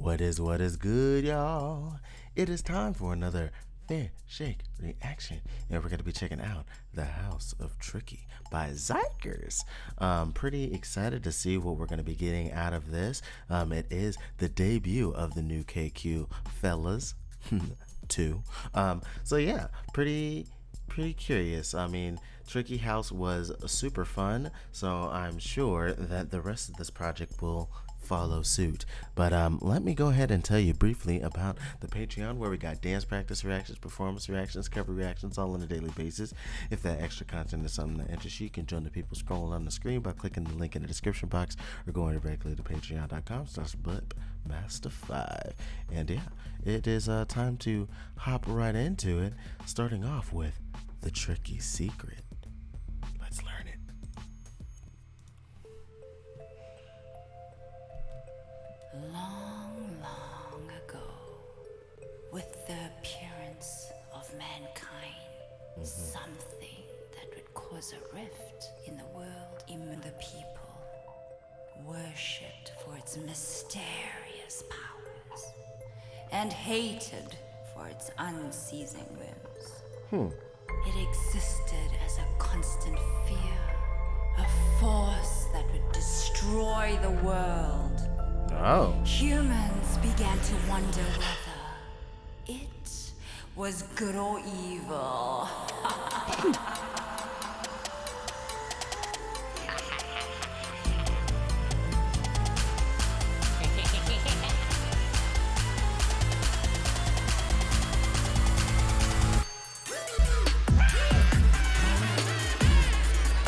What is good, y'all? It is time for another Fair Shake reaction, and we're going to be checking out The House of Tricky by xikers. Pretty excited to see what we're going to be getting out of this. It is the debut of the new KQ fellas 2. So yeah, pretty curious. I mean, Tricky House was super fun, so I'm sure that the rest of this project will follow suit. But let me go ahead and tell you briefly about the Patreon, where we got dance practice reactions, performance reactions, cover reactions, all on a daily basis. If that extra content is something that interests you, you can join the people scrolling on the screen by clicking the link in the description box or going directly to patreon.com/blipmaster5. And yeah, it is time to hop right into it, starting off with the Tricky secret. Let's learn it. Long, long ago, with the appearance of mankind, something that would cause a rift in the world, even the people worshipped for its mysterious powers and hated for its unceasing whims. It existed as a constant fear, a force that would destroy the world. Oh. Humans began to wonder whether it was good or evil.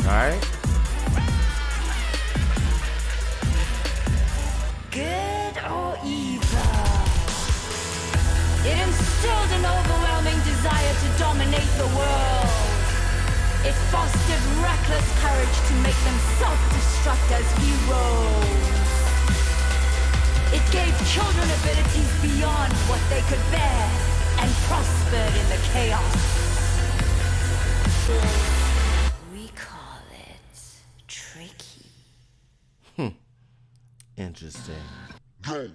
All right. Good or evil? It instilled an overwhelming desire to dominate the world. It fostered reckless courage to make them self-destruct as heroes. It gave children abilities beyond what they could bear and prospered in the chaos. We call it tricky. Interesting. Yo,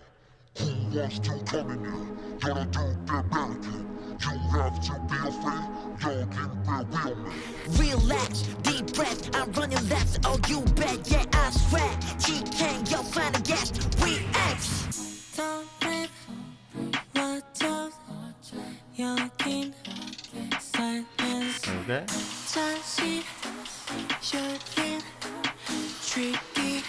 who wants to come in here? Gotta do their barricade. You have to be afraid. Yo, get real man. Relax, deep breath, I'm running laps. Oh, you bet, yeah, I swear. G-King, yo, find a guest. We X. Don't breathe, watch out. 여긴 silence. Okay. 다시 여긴 tricky.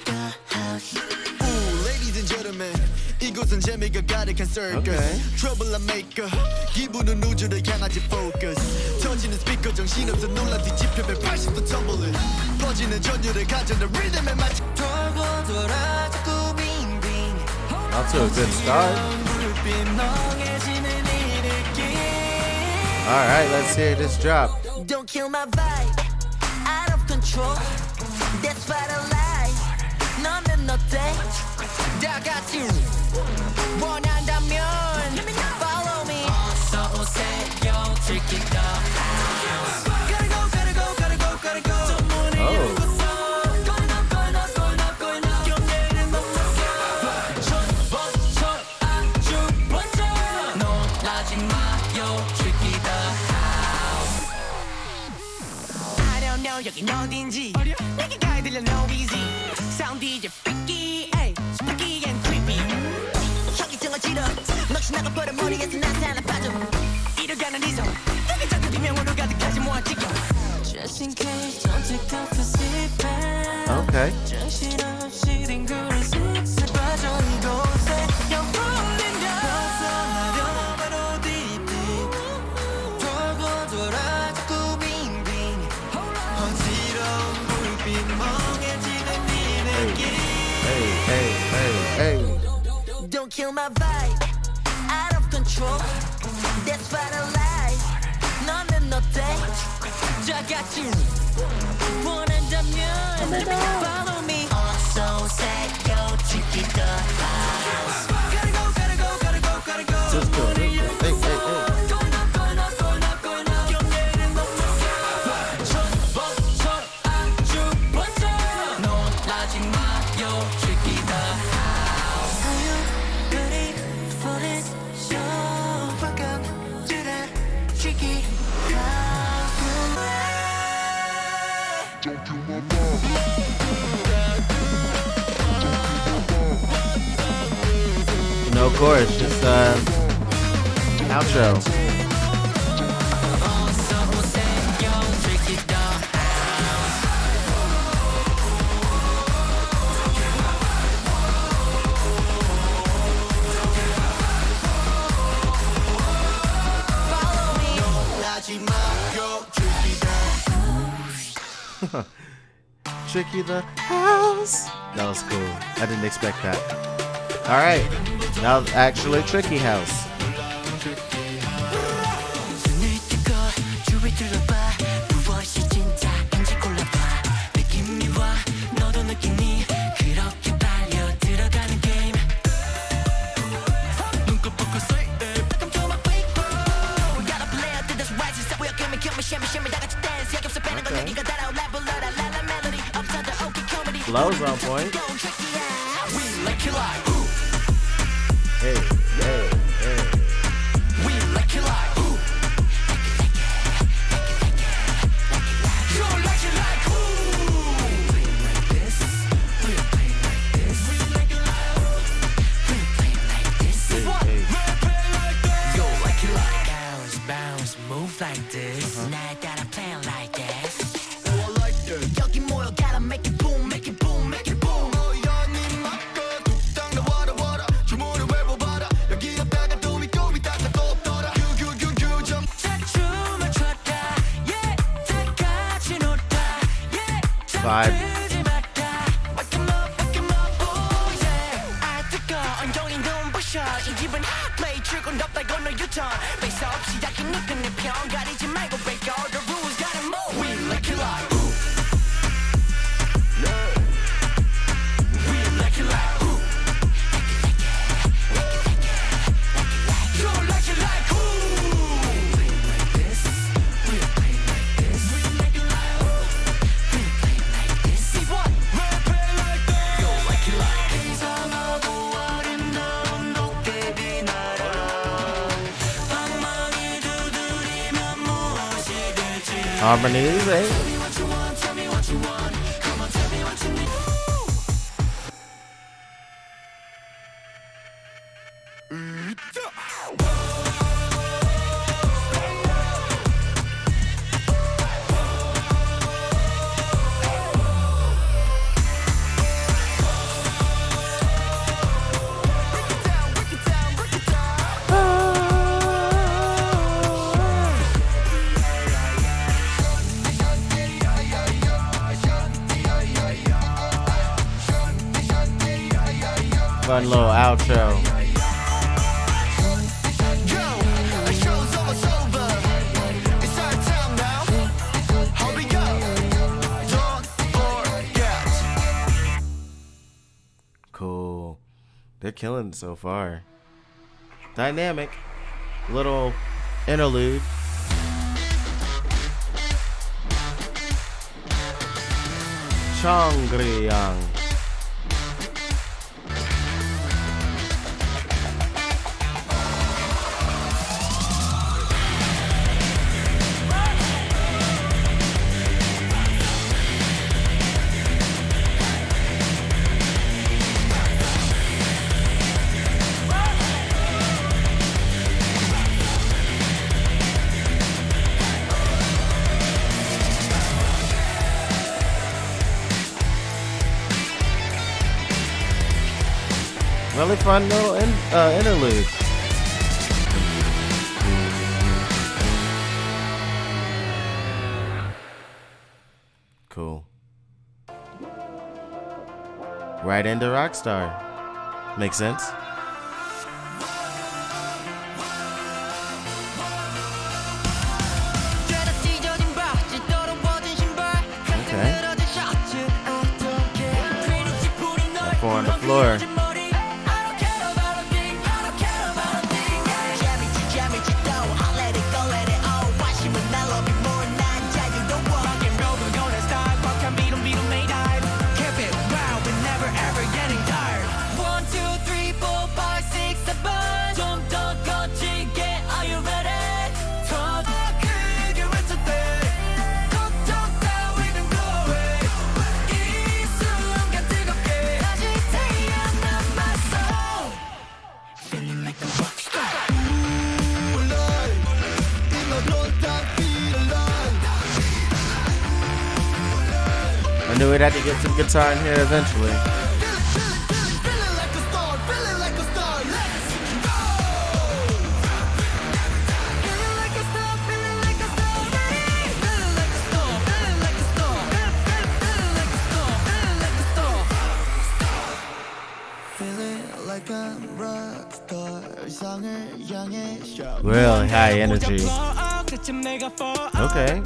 The house. Ooh, ladies and gentlemen, 이곳은 재미가 가득한 circus. Okay. Trouble I maker, 기분은 우주를 향하지 focus. 터지는 스피커 정신없어 놀라 뒤집혀 180도 tumbling. 퍼지는 전율을 가져는 리듬에 맞춰 돌고 돌아 자꾸 빙빙. Off to a good start. 불빛 멍해지는 이 느낌. All right, let's hear this drop. Don't kill my vibe, out of control. That's what I like. 너는 어때? 다 같이 원한다면 follow me. 어서 오세요, tricky the house. Gotta go, gotta go, gotta go, gotta go. 전문을 열고서 going up, going up, going up, going up. 경계를 넘어서 첫부터 아주 먼저 놀라지 마요, tricky the house. I don't know 여긴 어딘지 내게 가야 들려 no easy. Sound DJ freaky, ay, spooky and creepy. 현기증을 지러 넋이 나가버려 머리에서 난 하나 빠져. 이뤄가는 이성 여기 자꾸 비명으로 가득하지 모아 찍혀. Just in case don't take off your seatbelt. Okay. 정신없이 뒹굴은 슥슥 빠져 이곳에 영혼인가 벗어나려 바로 deep deep. 돌고 돌아 자꾸 빙빙. 어지러운 불빛 멍해지는 이 느낌. Hey. Don't kill my vibe, out of control. That's what I like. 너는 어때? 다 같이 원한다면 follow me. 어서 오세요, tricky the house. Gotta go, gotta go, gotta go, gotta go. Just go. Hey. Going up, going up, going up, going up. 경계를 넘어서 첫부터 아주 먼저 놀라지 마요, tricky the house. Of course, just outro. Tricky the house. That was cool. I didn't expect that. All right, now actually Tricky House. Flow's on point. Hey, hey, hey. Bounce, move like this. Now I got a plan like that. 여기 모여 gotta make it boom, make it boom, make it boom. Vibe. Harmonies, eh? Fun little outro. Cool. They're killing it so far. Dynamic. Little interlude. Chongryang. Really fun little interlude. Cool. Right into Rockstar. Makes sense. Okay. Four on the floor. we'd have to get some guitar in here eventually. Really high energy. Okay.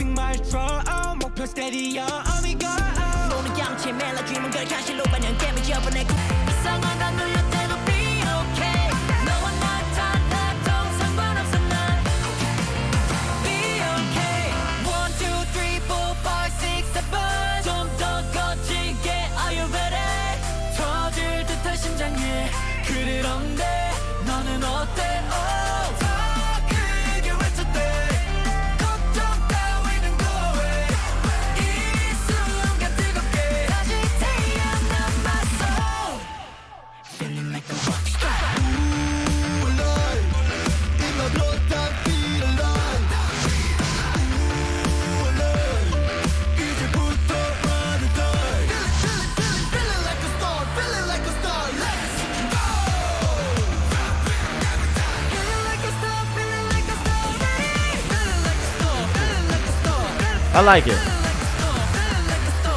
I like it.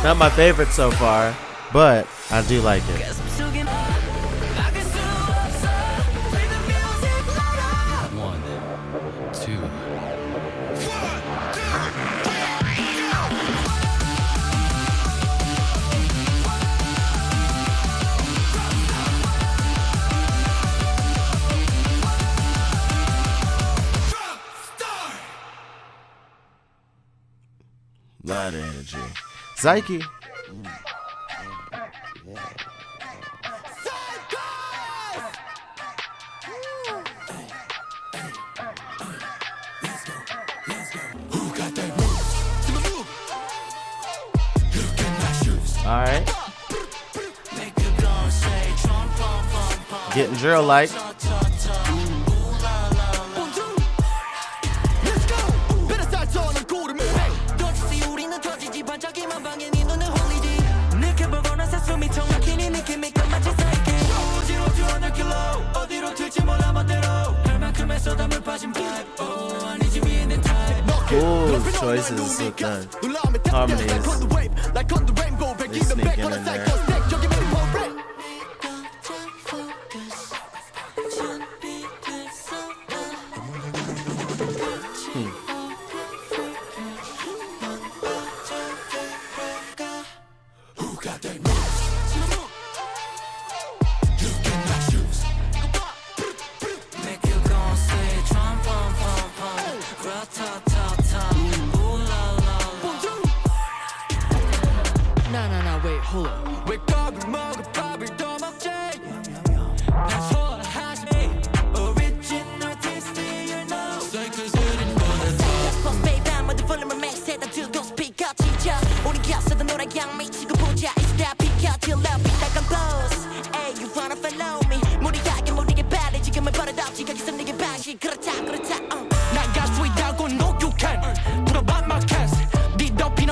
Not my favorite so far, but I do like it. One, two. Lot of energy. Psyche. All right. Getting drill like. Cool choices with the harmonies. They sneaking in there.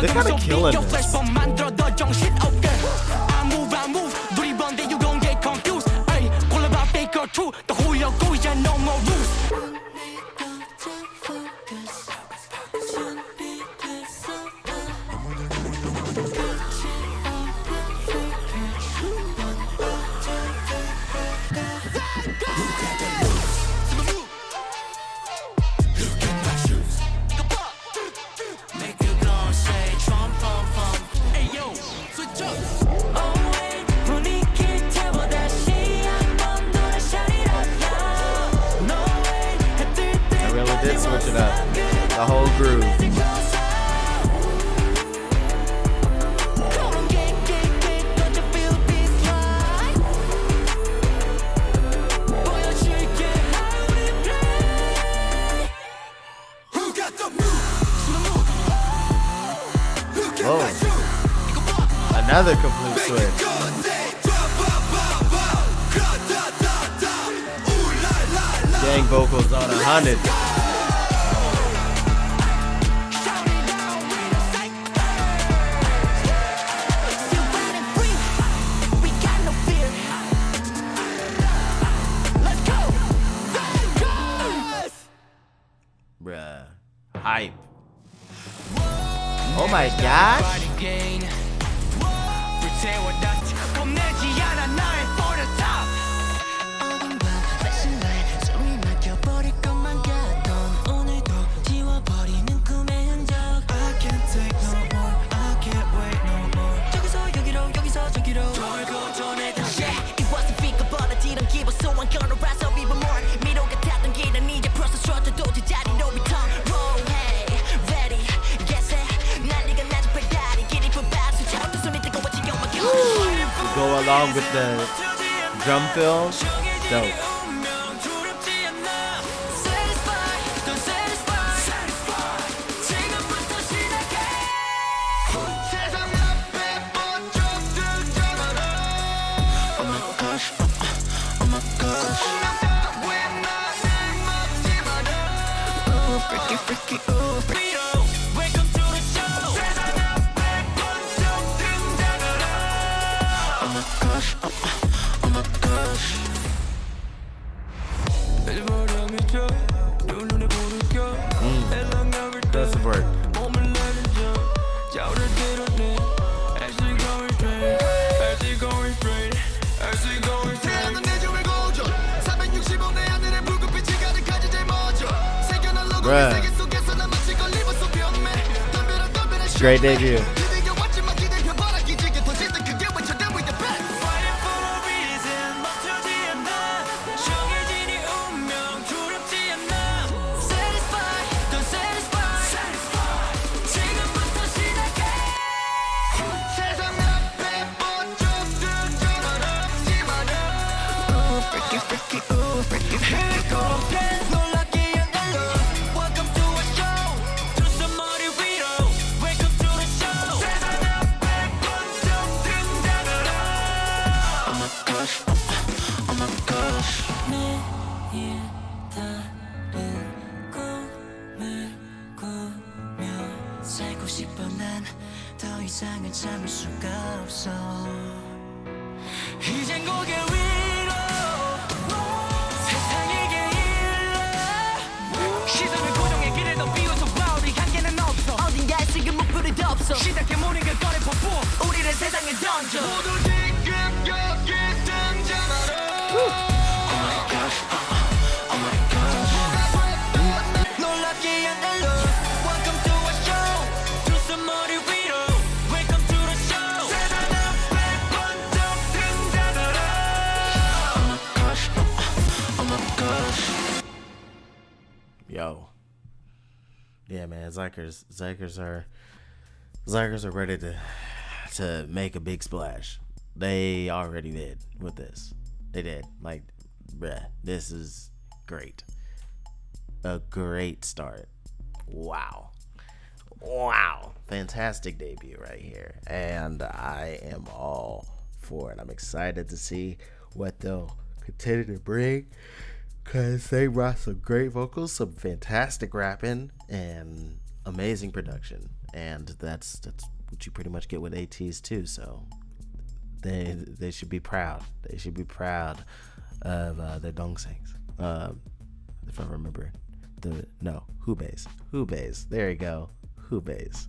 They're kind of killing this. Switch it up. The whole groove. Whoa. Another complete switch. Gang vocals on 100. hype. Oh my gosh. 어딘가 flashing 숨이 막혀버릴 것만 같던 오늘도 지워버리는 꿈의 흔적 I can't take no more I can't wait no more 저기서 여기로 여기서 저기로 돌고 도네 다시 It wasn't speakable 지름 기분 so I'm gonna rise up even more 미로 같았던 길은 이제 벌써 쏟아도 제자리로 return Roll hey ready get set 난리가 나지 배달이 길이 뿜빠서 자꾸 숨이 뜨거워지 oh my god Go along with the drum fill. Dope. That's the word. Bruh. Great debut. 살고 싶어 난 더 이상은 참을 수가 없어 이젠 고개 위로 세상에게 일러 시선을 고정해 길을 더 비워서 봐 우리 한계는 없어 어딘가에 지금 목표를 덮어 시작해 모든 걸 꺼내 퍼포 우리를 세상에 던져 모두 지금 여기 등장하라 Oh my gosh Oh my gosh 놀랍게 안 일러 Welcome to our show 두 손 머리 위로 Welcome to the show 세상 앞에 번쩍 등장하라 Oh my gosh Oh my gosh Yo. Yeah, man, Xikers are ready to make a big splash. They already did with this. They did. Like, bruh, this is great. A great start. Wow. Fantastic debut right here. And I am all for it. I'm excited to see what they'll continue to bring. Because they brought some great vocals, some fantastic rapping, and amazing production. And that's what you pretty much get with ATs too. So they should be proud. They should be proud of their dongsangs. If I remember Hubeis. There you go. Hubeis.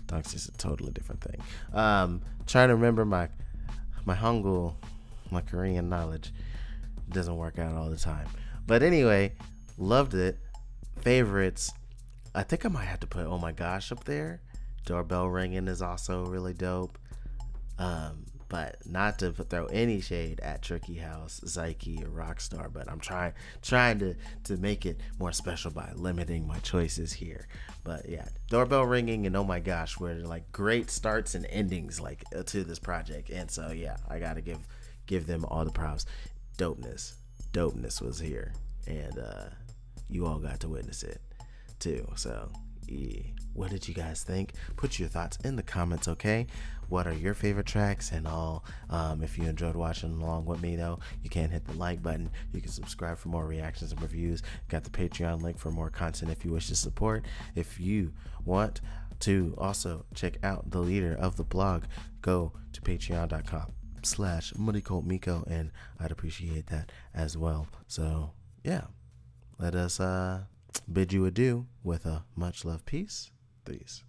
Dongsangs is a totally different thing. Trying to remember my Hangul, my Korean knowledge. Doesn't work out all the time. But anyway, loved it. Favorites. I think I might have to put Oh My Gosh up there. Doorbell ringing is also really dope. But not to throw any shade at Tricky House, Zyke, or Rockstar, but I'm trying to make it more special by limiting my choices here. But yeah, Doorbell ringing and Oh My Gosh were like great starts and endings like to this project. And so yeah, I gotta give them all the props. Dopeness was here, and you all got to witness it too. So yeah, what did you guys think? Put your thoughts in the comments, okay? What are your favorite tracks and all? If you enjoyed watching along with me though, you can hit the like button. You can subscribe for more reactions and reviews. Got the Patreon link for more content if you wish to support. If you want to also check out the leader of the blog, go to patreon.com/MuddyColtMiko, and I'd appreciate that as well. So yeah, let us bid you adieu with a much love peace. Threes.